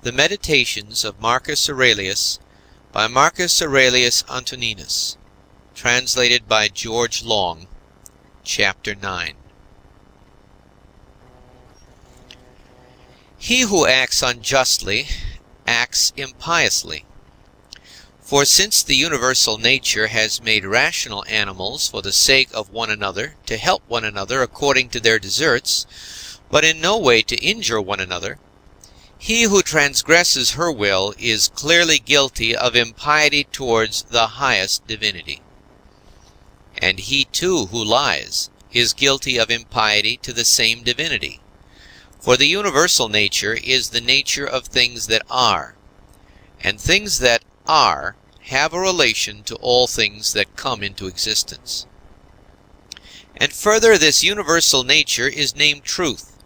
The Meditations of Marcus Aurelius by Marcus Aurelius Antoninus, translated by George Long, Chapter 9. He who acts unjustly acts impiously. For since the universal nature has made rational animals for the sake of one another, to help one another according to their deserts, but in no way to injure one another, he who transgresses her will is clearly guilty of impiety towards the highest divinity. And he too who lies is guilty of impiety to the same divinity. For the universal nature is the nature of things that are, and things that are have a relation to all things that come into existence. And further, this universal nature is named truth,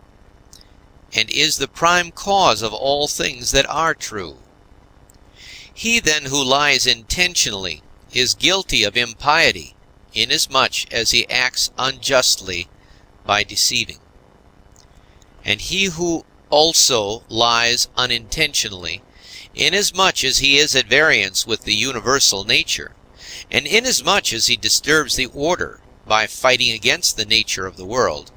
and is the prime cause of all things that are true. He then who lies intentionally is guilty of impiety, inasmuch as he acts unjustly by deceiving. And he who also lies unintentionally, inasmuch as he is at variance with the universal nature, and inasmuch as he disturbs the order by fighting against the nature of the world,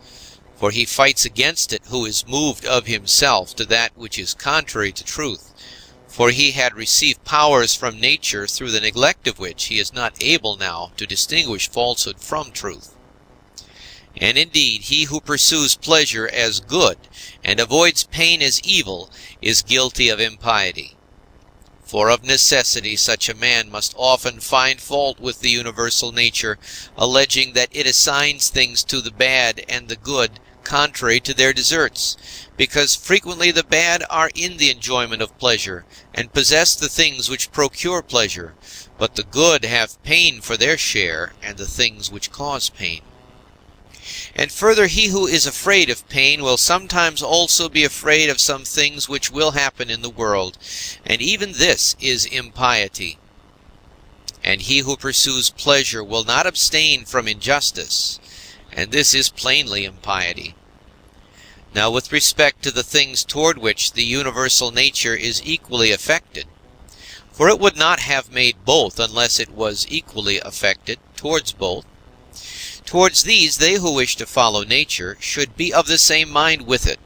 for he fights against it who is moved of himself to that which is contrary to truth, for he had received powers from nature through the neglect of which he is not able now to distinguish falsehood from truth. And indeed, he who pursues pleasure as good and avoids pain as evil is guilty of impiety. For of necessity such a man must often find fault with the universal nature, alleging that it assigns things to the bad and the good contrary to their deserts, because frequently the bad are in the enjoyment of pleasure, and possess the things which procure pleasure, but the good have pain for their share, and the things which cause pain. And further, he who is afraid of pain will sometimes also be afraid of some things which will happen in the world, and even this is impiety. And he who pursues pleasure will not abstain from injustice, and this is plainly impiety. Now with respect to the things toward which the universal nature is equally affected, for it would not have made both unless it was equally affected towards both, towards these they who wish to follow nature should be of the same mind with it,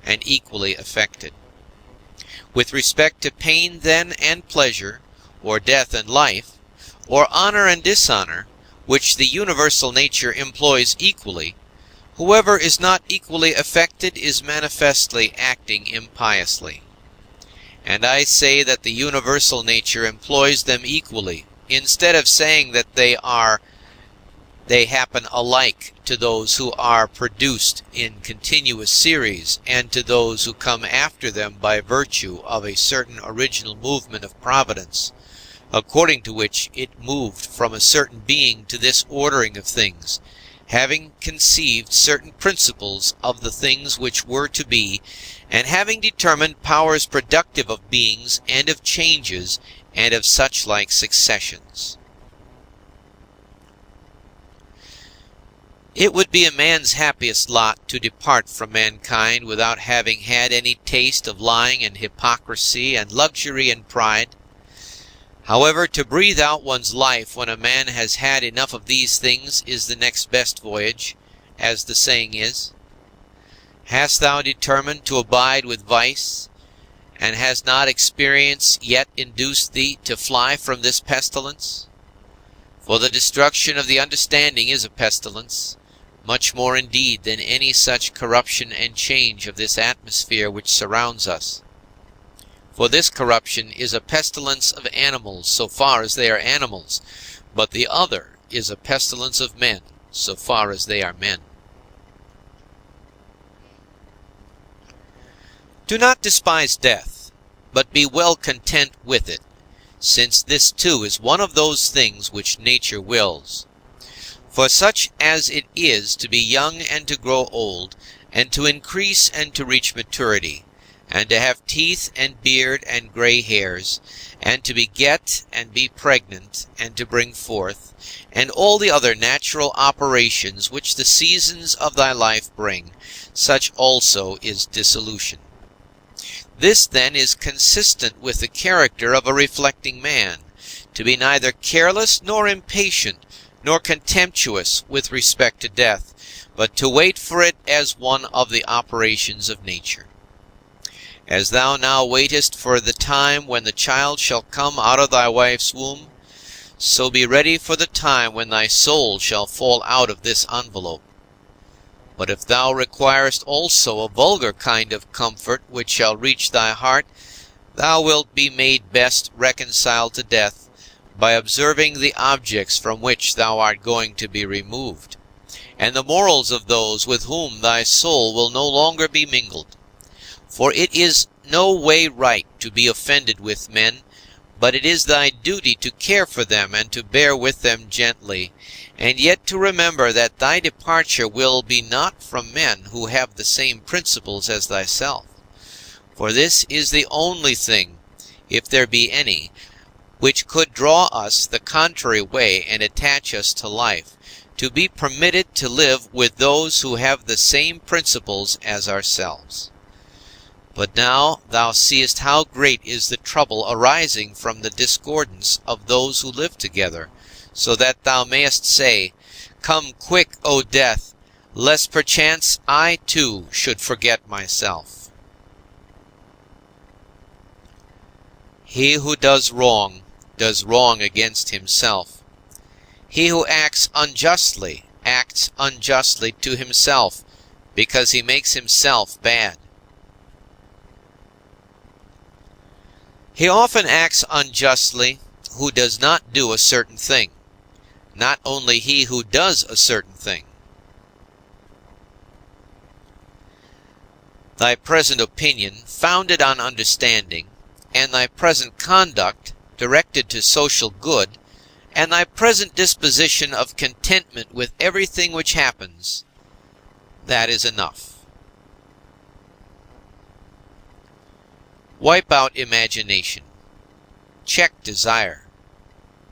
and equally affected. With respect to pain then and pleasure, or death and life, or honor and dishonor, which the universal nature employs equally, whoever is not equally affected is manifestly acting impiously. And I say that the universal nature employs them equally, instead of saying that they happen alike to those who are produced in continuous series, and to those who come after them by virtue of a certain original movement of providence, according to which it moved from a certain being to this ordering of things, having conceived certain principles of the things which were to be, and having determined powers productive of beings and of changes and of such like successions. It would be a man's happiest lot to depart from mankind without having had any taste of lying and hypocrisy and luxury and pride. However, to breathe out one's life when a man has had enough of these things is the next best voyage, as the saying is. Hast thou determined to abide with vice, and has not experience yet induced thee to fly from this pestilence? For the destruction of the understanding is a pestilence, much more indeed than any such corruption and change of this atmosphere which surrounds us. For this corruption is a pestilence of animals, so far as they are animals, but the other is a pestilence of men, so far as they are men. Do not despise death, but be well content with it, since this too is one of those things which nature wills. For such as it is to be young and to grow old, and to increase and to reach maturity, and to have teeth and beard and gray hairs, and to beget and be pregnant, and to bring forth, and all the other natural operations which the seasons of thy life bring, such also is dissolution. This, then, is consistent with the character of a reflecting man, to be neither careless nor impatient, nor contemptuous with respect to death, but to wait for it as one of the operations of nature. As thou now waitest for the time when the child shall come out of thy wife's womb, so be ready for the time when thy soul shall fall out of this envelope. But if thou requirest also a vulgar kind of comfort which shall reach thy heart, thou wilt be made best reconciled to death by observing the objects from which thou art going to be removed, and the morals of those with whom thy soul will no longer be mingled. For it is no way right to be offended with men, but it is thy duty to care for them and to bear with them gently, and yet to remember that thy departure will be not from men who have the same principles as thyself. For this is the only thing, if there be any, which could draw us the contrary way and attach us to life, to be permitted to live with those who have the same principles as ourselves. But now thou seest how great is the trouble arising from the discordance of those who live together, so that thou mayest say, Come quick, O death, lest perchance I too should forget myself. He who does wrong against himself. He who acts unjustly to himself, because he makes himself bad. He often acts unjustly who does not do a certain thing, not only he who does a certain thing. Thy present opinion, founded on understanding, and thy present conduct, directed to social good, and thy present disposition of contentment with everything which happens, that is enough. Wipe out imagination. Check desire.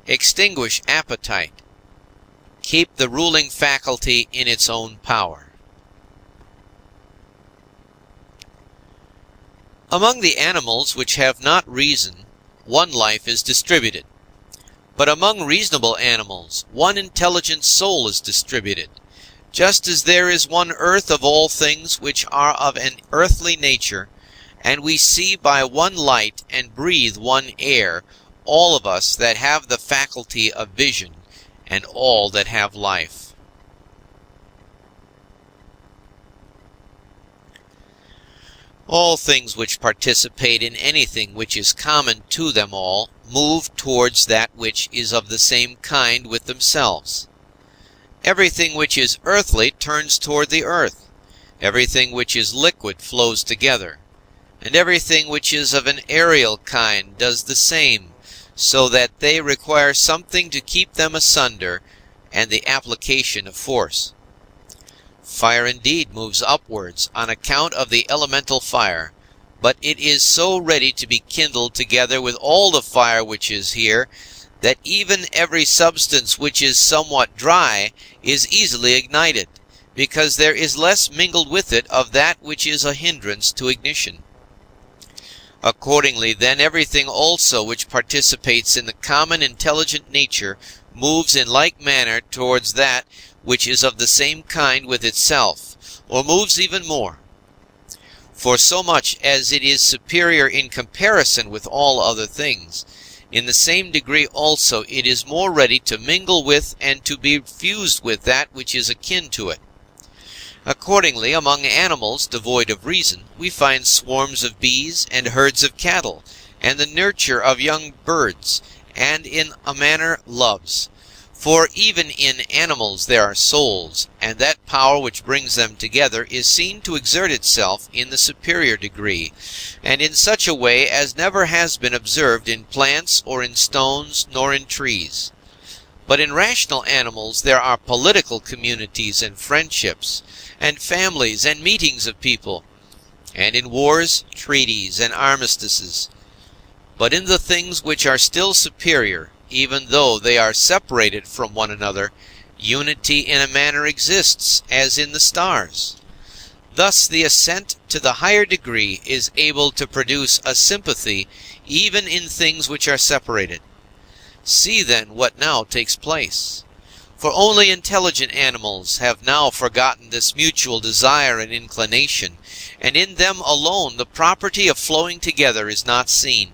Extinguish appetite. Keep the ruling faculty in its own power. Among the animals which have not reason, one life is distributed. But among reasonable animals, one intelligent soul is distributed, just as there is one earth of all things which are of an earthly nature, and we see by one light and breathe one air, all of us that have the faculty of vision, and all that have life. All things which participate in anything which is common to them all move towards that which is of the same kind with themselves. Everything which is earthly turns toward the earth. Everything which is liquid flows together. And everything which is of an aerial kind does the same, so that they require something to keep them asunder, and the application of force. Fire indeed moves upwards on account of the elemental fire, but it is so ready to be kindled together with all the fire which is here, that even every substance which is somewhat dry is easily ignited, because there is less mingled with it of that which is a hindrance to ignition. Accordingly, then, everything also which participates in the common intelligent nature moves in like manner towards that which is of the same kind with itself, or moves even more. For so much as it is superior in comparison with all other things, in the same degree also it is more ready to mingle with and to be fused with that which is akin to it. Accordingly, among animals devoid of reason, we find swarms of bees and herds of cattle, and the nurture of young birds, and in a manner loves. For even in animals there are souls, and that power which brings them together is seen to exert itself in the superior degree, and in such a way as never has been observed in plants or in stones nor in trees. But in rational animals there are political communities and friendships, and families and meetings of people, and in wars, treaties, and armistices. But in the things which are still superior, even though they are separated from one another, unity in a manner exists, as in the stars. Thus the ascent to the higher degree is able to produce a sympathy even in things which are separated. See then what now takes place. For only intelligent animals have now forgotten this mutual desire and inclination, and in them alone the property of flowing together is not seen.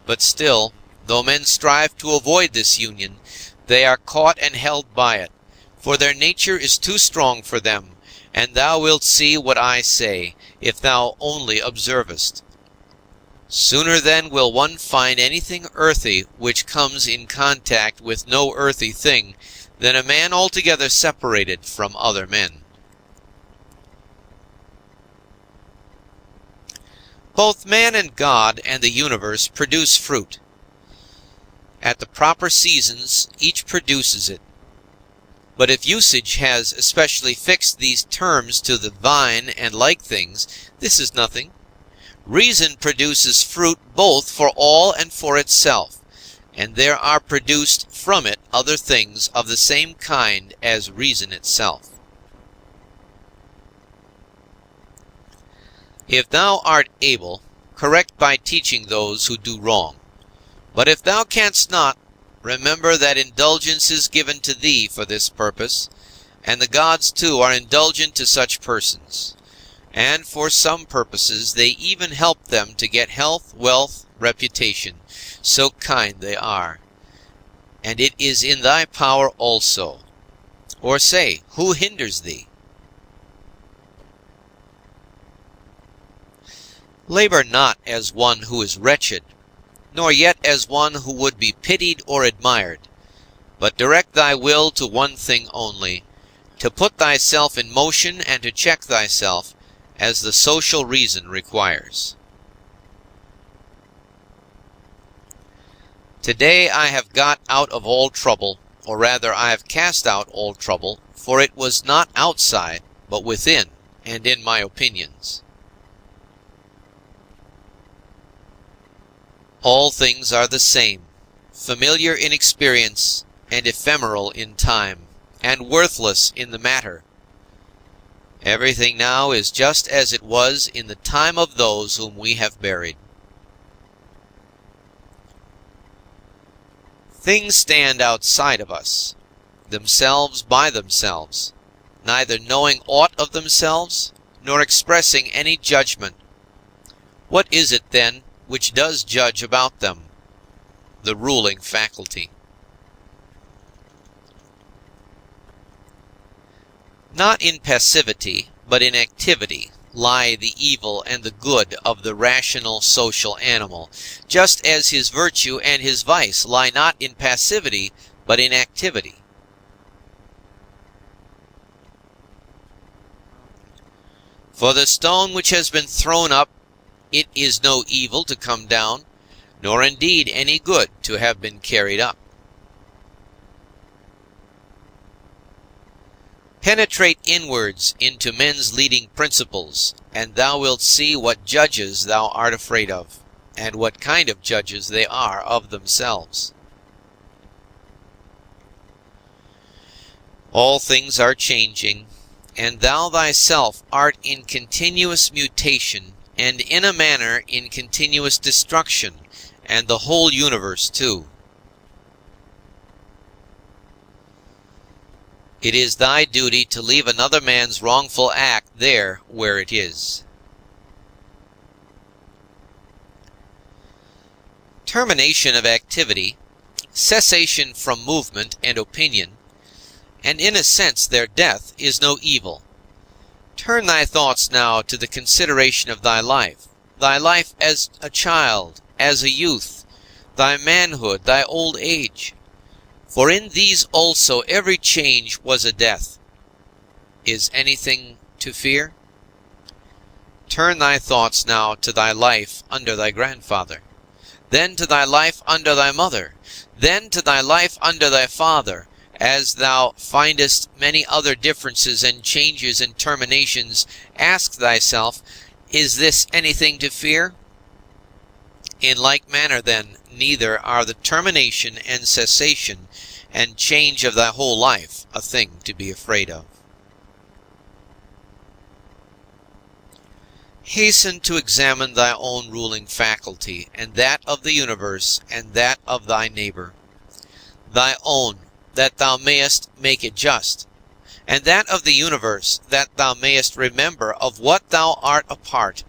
But still, though men strive to avoid this union, they are caught and held by it, for their nature is too strong for them, and thou wilt see what I say, if thou only observest. Sooner then will one find anything earthy which comes in contact with no earthy thing, than a man altogether separated from other men. Both man and God and the universe produce fruit. At the proper seasons each produces it. But if usage has especially fixed these terms to the vine and like things, this is nothing. Reason produces fruit both for all and for itself, and there are produced from it other things of the same kind as reason itself. If thou art able, correct by teaching those who do wrong. But if thou canst not, remember that indulgence is given to thee for this purpose, and the gods too are indulgent to such persons. And for some purposes they even help them to get health, wealth, reputation, so kind they are. And it is in thy power also. Or say, who hinders thee? Labor not as one who is wretched, nor yet as one who would be pitied or admired, but direct thy will to one thing only, to put thyself in motion and to check thyself, as the social reason requires. Today I have got out of all trouble, or rather I have cast out all trouble, for it was not outside, but within, and in my opinions. All things are the same, familiar in experience, and ephemeral in time, and worthless in the matter. Everything now is just as it was in the time of those whom we have buried. Things stand outside of us, themselves by themselves, neither knowing aught of themselves, nor expressing any judgment. What is it, then, which does judge about them? The ruling faculty. Not in passivity, but in activity, lie the evil and the good of the rational social animal, just as his virtue and his vice lie not in passivity, but in activity. For the stone which has been thrown up, it is no evil to come down, nor indeed any good to have been carried up. Penetrate inwards into men's leading principles, and thou wilt see what judges thou art afraid of, and what kind of judges they are of themselves. All things are changing, and thou thyself art in continuous mutation, and in a manner in continuous destruction, and the whole universe too. It is thy duty to leave another man's wrongful act there where it is. Termination of activity, cessation from movement and opinion, and in a sense their death, is no evil. Turn thy thoughts now to the consideration of thy life as a child, as a youth, thy manhood, thy old age. For in these also every change was a death. Is anything to fear? Turn thy thoughts now to thy life under thy grandfather, then to thy life under thy mother, then to thy life under thy father. As thou findest many other differences and changes and terminations, ask thyself, is this anything to fear? In like manner, then, neither are the termination and cessation and change of thy whole life a thing to be afraid of. Hasten to examine thy own ruling faculty, and that of the universe, and that of thy neighbor. Thy own, that thou mayest make it just, and that of the universe, that thou mayest remember of what thou art a part,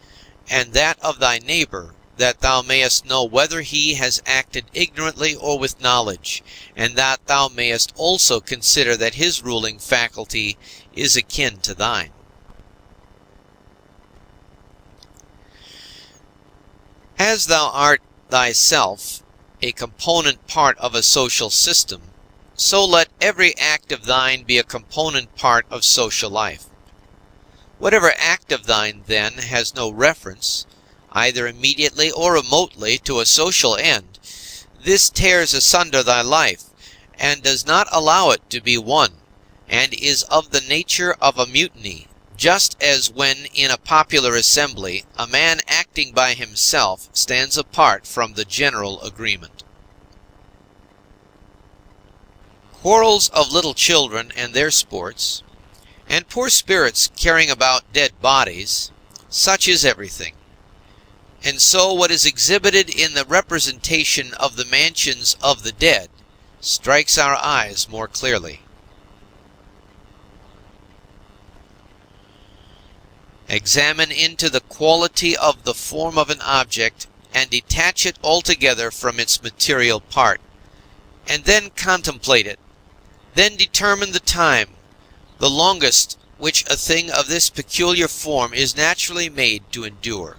and that of thy neighbor, that thou mayest know whether he has acted ignorantly or with knowledge, and that thou mayest also consider that his ruling faculty is akin to thine. As thou art thyself a component part of a social system, so let every act of thine be a component part of social life. Whatever act of thine, then, has no reference, either immediately or remotely, to a social end, this tears asunder thy life, and does not allow it to be one, and is of the nature of a mutiny, just as when in a popular assembly a man acting by himself stands apart from the general agreement. Quarrels of little children and their sports, and poor spirits carrying about dead bodies, such is everything. And so what is exhibited in the representation of the mansions of the dead strikes our eyes more clearly. Examine into the quality of the form of an object, and detach it altogether from its material part, and then contemplate it. Then determine the time, the longest which a thing of this peculiar form is naturally made to endure.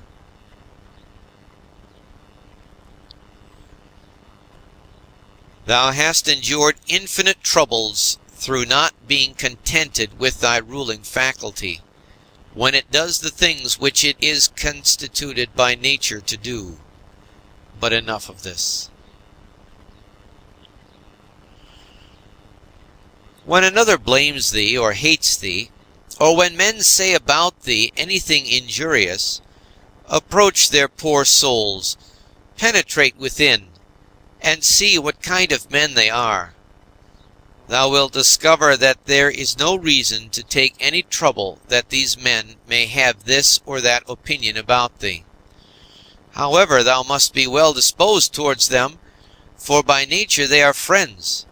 Thou hast endured infinite troubles through not being contented with thy ruling faculty, when it does the things which it is constituted by nature to do. But enough of this. When another blames thee or hates thee, or when men say about thee anything injurious, approach their poor souls, penetrate within, and see what kind of men they are. Thou wilt discover that there is no reason to take any trouble that these men may have this or that opinion about thee. However, thou must be well disposed towards them, for by nature they are friends.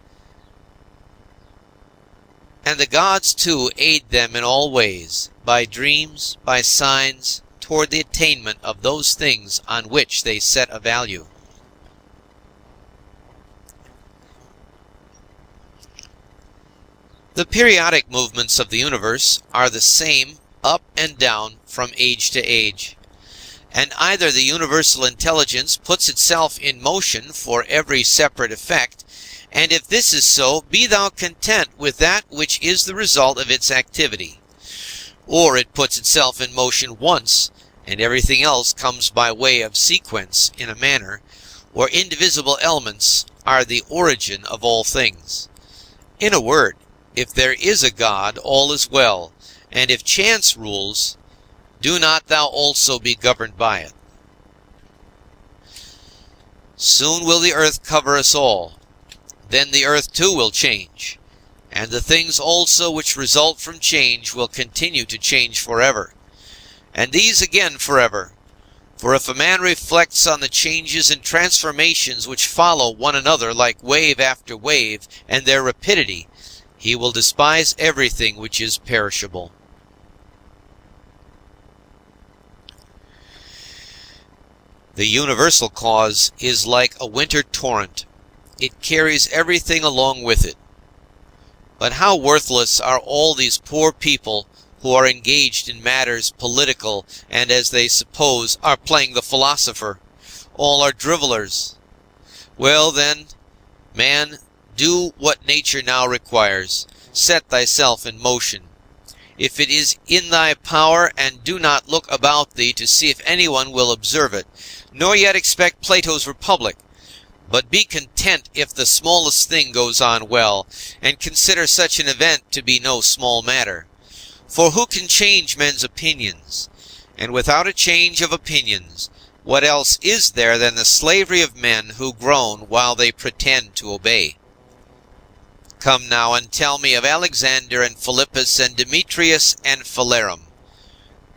And the gods too aid them in all ways, by dreams, by signs, toward the attainment of those things on which they set a value. The periodic movements of the universe are the same up and down from age to age, and either the universal intelligence puts itself in motion for every separate effect, and if this is so, be thou content with that which is the result of its activity, or it puts itself in motion once, and everything else comes by way of sequence in a manner, where indivisible elements are the origin of all things. In a word, if there is a God, all is well, and if chance rules, do not thou also be governed by it. Soon will the earth cover us all. Then the earth too will change, and the things also which result from change will continue to change forever, and these again forever. For if a man reflects on the changes and transformations which follow one another like wave after wave, and their rapidity, he will despise everything which is perishable. The universal cause is like a winter torrent. It carries everything along with it. But how worthless are all these poor people who are engaged in matters political, and, as they suppose, are playing the philosopher. All are drivellers. Well then, man, do what nature now requires. Set thyself in motion, if it is in thy power, and do not look about thee to see if anyone will observe it, nor yet expect Plato's Republic. But be content if the smallest thing goes on well, and consider such an event to be no small matter. For who can change men's opinions? And without a change of opinions, what else is there than the slavery of men who groan while they pretend to obey? Come now and tell me of Alexander and Philippus and Demetrius and Phalerum.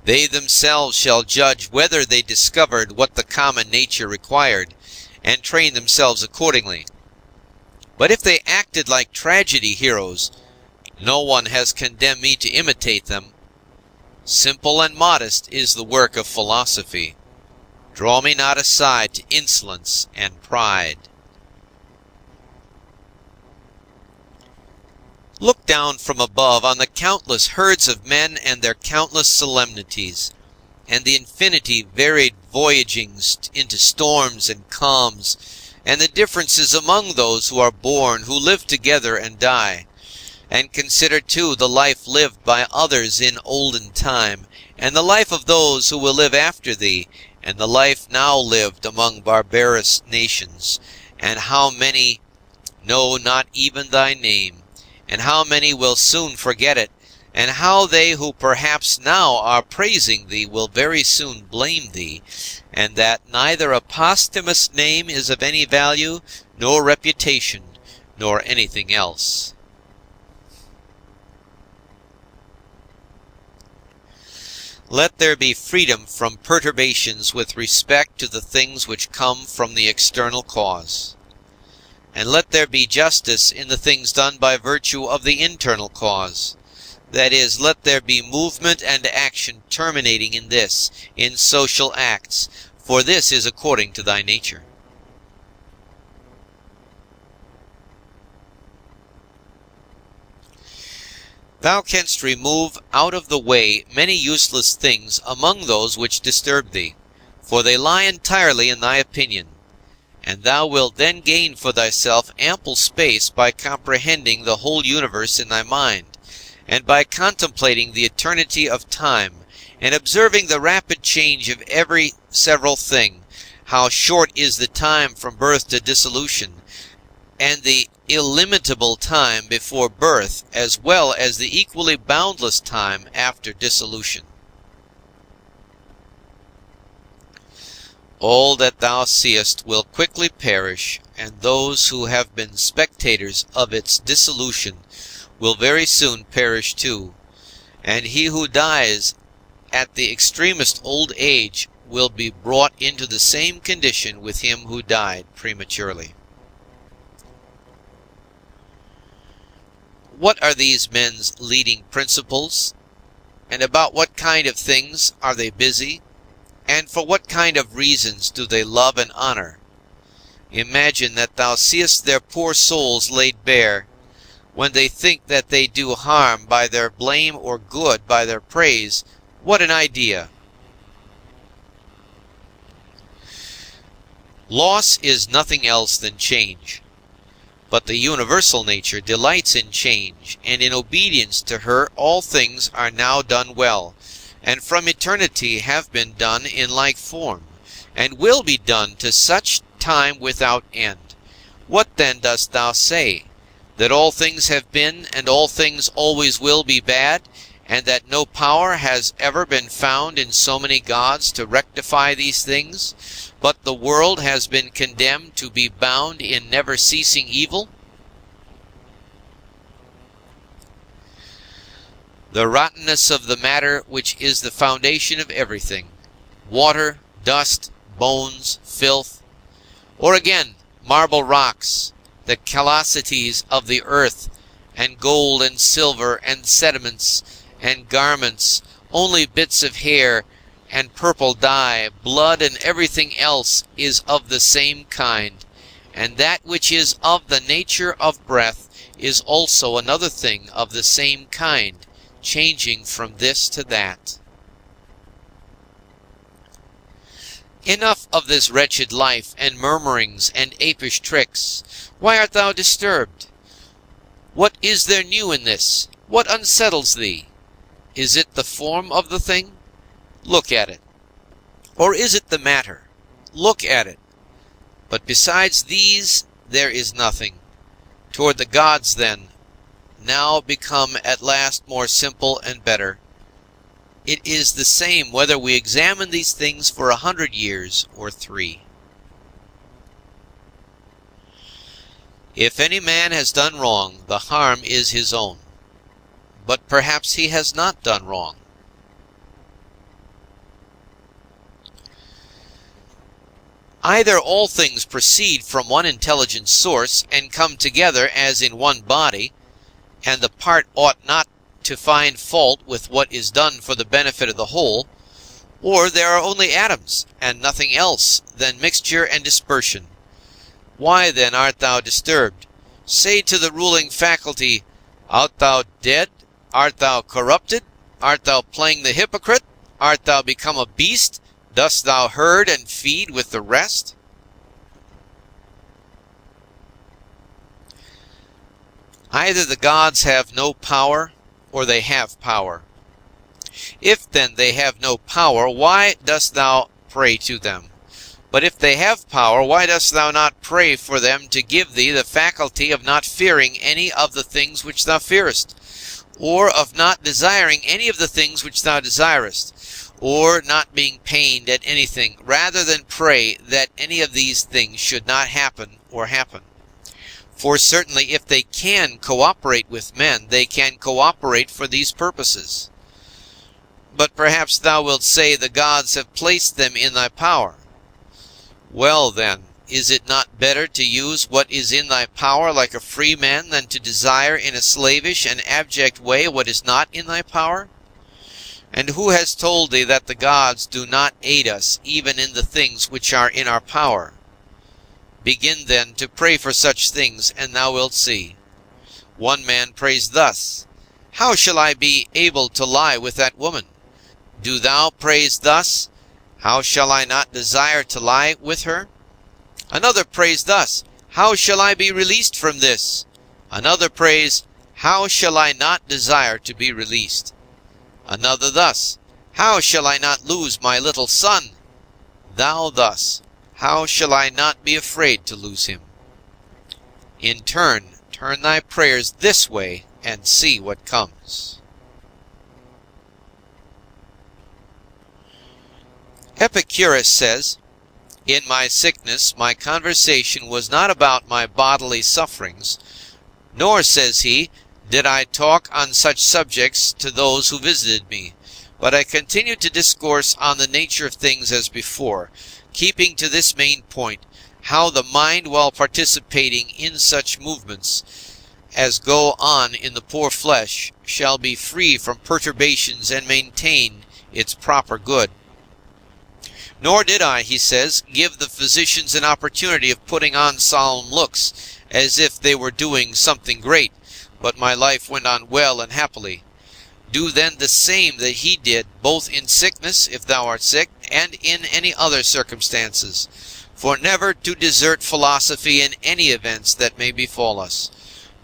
They themselves shall judge whether they discovered what the common nature required, and train themselves accordingly. But if they acted like tragedy heroes, no one has condemned me to imitate them. Simple and modest is the work of philosophy. Draw me not aside to insolence and pride. Look down from above on the countless herds of men and their countless solemnities, and the infinity varied voyagings into storms and calms, and the differences among those who are born, who live together and die. And consider, too, the life lived by others in olden time, and the life of those who will live after thee, and the life now lived among barbarous nations, and how many know not even thy name, and how many will soon forget it, and how they who perhaps now are praising thee will very soon blame thee, and that neither a posthumous name is of any value, nor reputation, nor anything else. Let there be freedom from perturbations with respect to the things which come from the external cause. And let there be justice in the things done by virtue of the internal cause. That is, let there be movement and action terminating in this, in social acts, for this is according to thy nature. Thou canst remove out of the way many useless things among those which disturb thee, for they lie entirely in thy opinion. And thou wilt then gain for thyself ample space by comprehending the whole universe in thy mind, and by contemplating the eternity of time, and observing the rapid change of every several thing, how short is the time from birth to dissolution, and the illimitable time before birth, as well as the equally boundless time after dissolution. All that thou seest will quickly perish, and those who have been spectators of its dissolution will very soon perish too, and he who dies at the extremest old age will be brought into the same condition with him who died prematurely. What are these men's leading principles? And about what kind of things are they busy? And for what kind of reasons do they love and honor? Imagine that thou seest their poor souls laid bare, when they think that they do harm by their blame or good by their praise. What an idea! Loss is nothing else than change. But the universal nature delights in change, and in obedience to her all things are now done well, and from eternity have been done in like form, and will be done to such time without end. What then dost thou say? That all things have been, and all things always will be bad, and that no power has ever been found in so many gods to rectify these things, but the world has been condemned to be bound in never-ceasing evil? The rottenness of the matter which is the foundation of everything, water, dust, bones, filth, or again, marble rocks, the callosities of the earth, and gold and silver and sediments and garments, only bits of hair and purple dye, blood and everything else is of the same kind, and that which is of the nature of breath is also another thing of the same kind, changing from this to that. Enough of this wretched life, and murmurings, and apish tricks. Why art thou disturbed? What is there new in this? What unsettles thee? Is it the form of the thing? Look at it. Or is it the matter? Look at it. But besides these there is nothing. Toward the gods, then, now become at last more simple and better. It is the same whether we examine these things for 100 years or 3. If any man has done wrong, the harm is his own. But perhaps he has not done wrong. Either all things proceed from one intelligent source, and come together as in one body, and the part ought not to find fault with what is done for the benefit of the whole, or there are only atoms, and nothing else than mixture and dispersion. Why then art thou disturbed? Say to the ruling faculty, Art thou dead? Art thou corrupted? Art thou playing the hypocrite? Art thou become a beast? Dost thou herd and feed with the rest? Either the gods have no power, or they have power. If then they have no power, why dost thou pray to them? But if they have power, why dost thou not pray for them to give thee the faculty of not fearing any of the things which thou fearest, or of not desiring any of the things which thou desirest, or not being pained at anything, rather than pray that any of these things should not happen or happen? For certainly if they can cooperate with men, they can cooperate for these purposes. But perhaps thou wilt say the gods have placed them in thy power. Well then, is it not better to use what is in thy power like a free man than to desire in a slavish and abject way what is not in thy power? And who has told thee that the gods do not aid us even in the things which are in our power? Begin then to pray for such things, and thou wilt see. One man prays thus, How shall I be able to lie with that woman? Do thou praise thus, How shall I not desire to lie with her? Another prays thus, How shall I be released from this? Another prays, How shall I not desire to be released? Another thus, How shall I not lose my little son? Thou thus, How shall I not be afraid to lose him? In turn thy prayers this way, and see what comes. Epicurus says, In my sickness my conversation was not about my bodily sufferings, nor, says he, did I talk on such subjects to those who visited me, but I continued to discourse on the nature of things as before, keeping to this main point, how the mind, while participating in such movements as go on in the poor flesh, shall be free from perturbations and maintain its proper good. Nor did I, he says, give the physicians an opportunity of putting on solemn looks, as if they were doing something great, but my life went on well and happily. Do then the same that he did, both in sickness, if thou art sick, and in any other circumstances. For never to desert philosophy in any events that may befall us,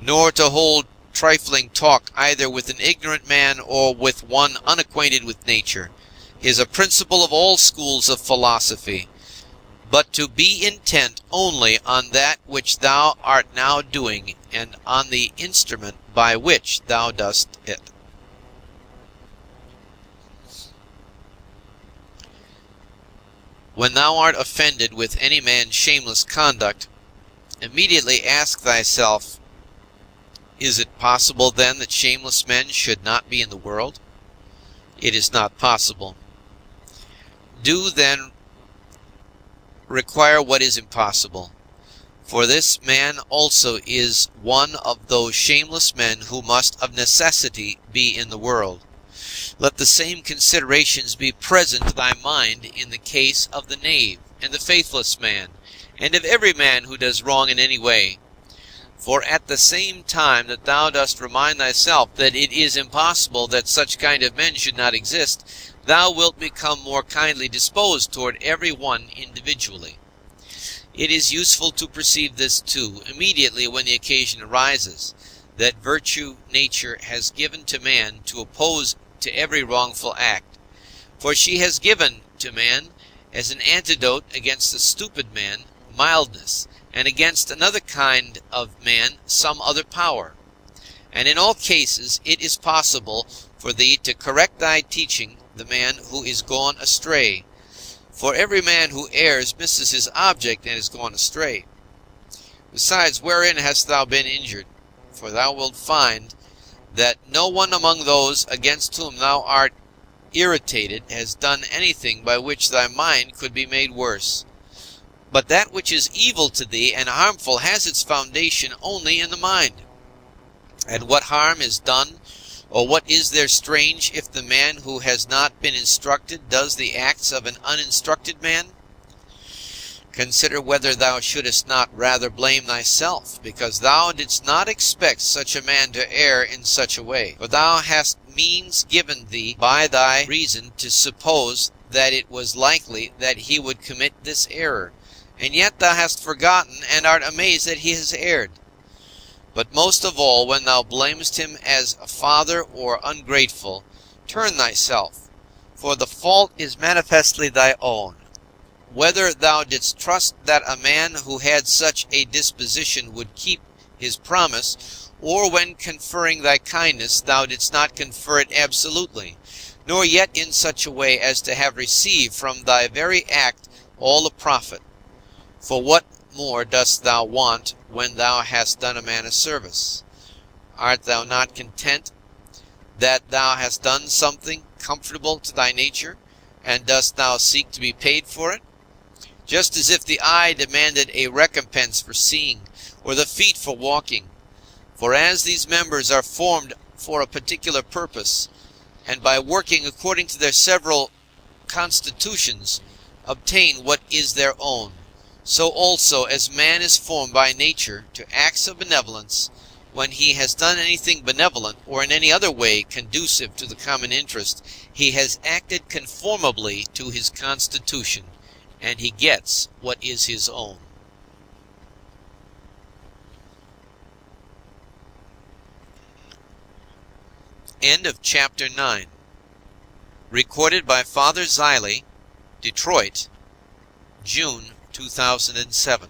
nor to hold trifling talk either with an ignorant man or with one unacquainted with nature, is a principle of all schools of philosophy, but to be intent only on that which thou art now doing, and on the instrument by which thou dost it. When thou art offended with any man's shameless conduct, immediately ask thyself, Is it possible then that shameless men should not be in the world? It is not possible. Do then require what is impossible, for this man also is one of those shameless men who must of necessity be in the world. Let the same considerations be present to thy mind in the case of the knave and the faithless man, and of every man who does wrong in any way. For at the same time that thou dost remind thyself that it is impossible that such kind of men should not exist, thou wilt become more kindly disposed toward every one individually. It is useful to perceive this too, immediately when the occasion arises, that virtue nature has given to man to oppose to every wrongful act. For she has given to man, as an antidote against a stupid man, mildness, and against another kind of man some other power. And in all cases it is possible for thee to correct thy teaching the man who is gone astray. For every man who errs misses his object and is gone astray. Besides, wherein hast thou been injured? For thou wilt find that no one among those against whom thou art irritated has done anything by which thy mind could be made worse. But that which is evil to thee and harmful has its foundation only in the mind. And what harm is done, or what is there strange, if the man who has not been instructed does the acts of an uninstructed man? Consider whether thou shouldest not rather blame thyself, because thou didst not expect such a man to err in such a way. For thou hast means given thee by thy reason to suppose that it was likely that he would commit this error, and yet thou hast forgotten and art amazed that he has erred. But most of all, when thou blamest him as a father or ungrateful, turn thyself, for the fault is manifestly thy own. Whether thou didst trust that a man who had such a disposition would keep his promise, or when conferring thy kindness thou didst not confer it absolutely, nor yet in such a way as to have received from thy very act all the profit. For what more dost thou want when thou hast done a man a service? Art thou not content that thou hast done something comfortable to thy nature, and dost thou seek to be paid for it? Just as if the eye demanded a recompense for seeing, or the feet for walking. For as these members are formed for a particular purpose, and by working according to their several constitutions obtain what is their own, so also as man is formed by nature to acts of benevolence, when he has done anything benevolent, or in any other way conducive to the common interest, he has acted conformably to his constitution, and he gets what is his own. End of chapter 9. Recorded by Father Ziley, Detroit, June 2007.